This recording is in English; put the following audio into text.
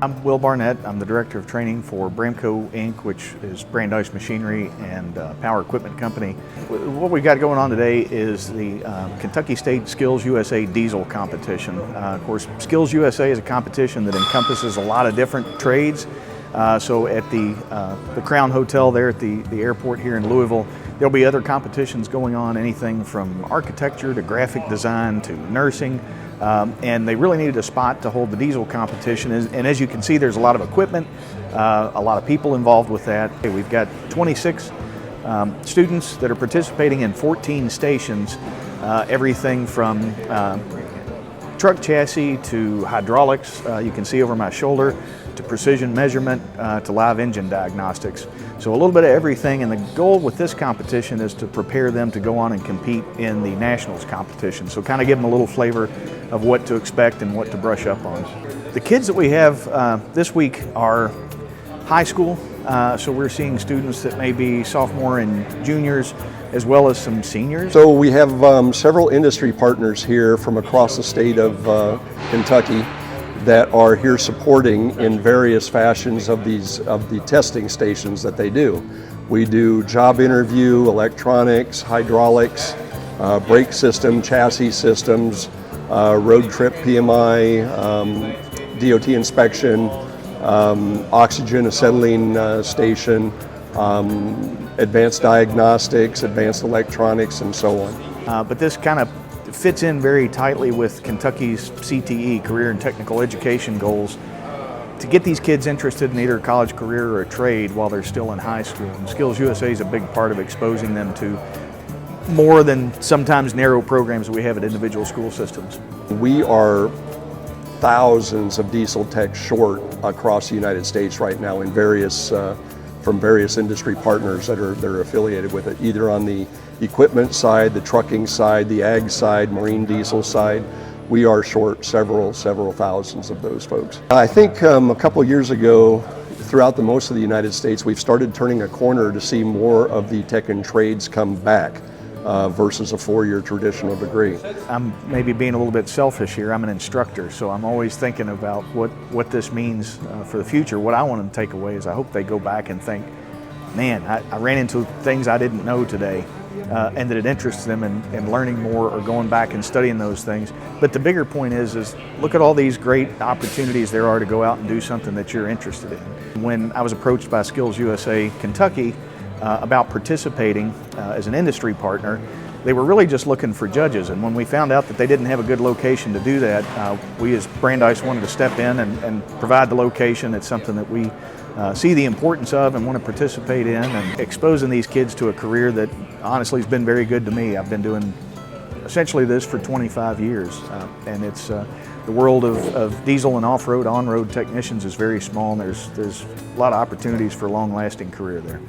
I'm Will Barnett. I'm the Director of Training for Bramco Inc., which is Brandeis Machinery and Power Equipment Company. What we've got going on today is the Kentucky SkillsUSA Diesel Competition. Of course, SkillsUSA is a competition that encompasses a lot of different trades. So at the Crown Hotel there at the airport here in Louisville, there'll be other competitions going on, anything from architecture to graphic design to nursing. And they really needed a spot to hold the diesel competition. And as you can see, there's a lot of equipment, a lot of people involved with that. We've got 26 students that are participating in 14 stations, everything from truck chassis to hydraulics, you can see over my shoulder, to precision measurement, to live engine diagnostics. So a little bit of everything, and the goal with this competition is to prepare them to go on and compete in the nationals competition. So kind of give them a little flavor of what to expect and what to brush up on. The kids that we have this week are high school, so we're seeing students that may be sophomore and juniors, as well as some seniors. So we have several industry partners here from across the state of Kentucky that are here supporting in various fashions of the testing stations that they do. We do job interview, electronics, hydraulics, brake system, chassis systems, road trip PMI, DOT inspection, oxygen acetylene station, advanced diagnostics, advanced electronics, and so on. But this kind of fits in very tightly with Kentucky's CTE, Career and Technical Education goals, to get these kids interested in either a college career or a trade while they're still in high school. And SkillsUSA is a big part of exposing them to more than sometimes narrow programs that we have at individual school systems. We are thousands of diesel techs short across the United States right now in from various industry partners that are affiliated with it, either on the equipment side, the trucking side, the ag side, marine diesel side. We are short several thousands of those folks. I think a couple of years ago, throughout most of the United States, we've started turning a corner to see more of the tech and trades come back versus a four-year traditional degree. I'm maybe being a little bit selfish here. I'm an instructor, so I'm always thinking about what this means for the future. What I want them to take away is I hope they go back and think, man, I ran into things I didn't know today, and that it interests them in learning more or going back and studying those things. But the bigger point is look at all these great opportunities there are to go out and do something that you're interested in. When I was approached by SkillsUSA Kentucky about participating as an industry partner, they were really just looking for judges. And when we found out that they didn't have a good location to do that, we as Brandeis wanted to step in and provide the location. It's something that we see the importance of and want to participate in, and exposing these kids to a career that honestly has been very good to me. I've been doing essentially this for 25 years, and it's the world of diesel and off-road, on-road technicians is very small, and there's a lot of opportunities for a long-lasting career there.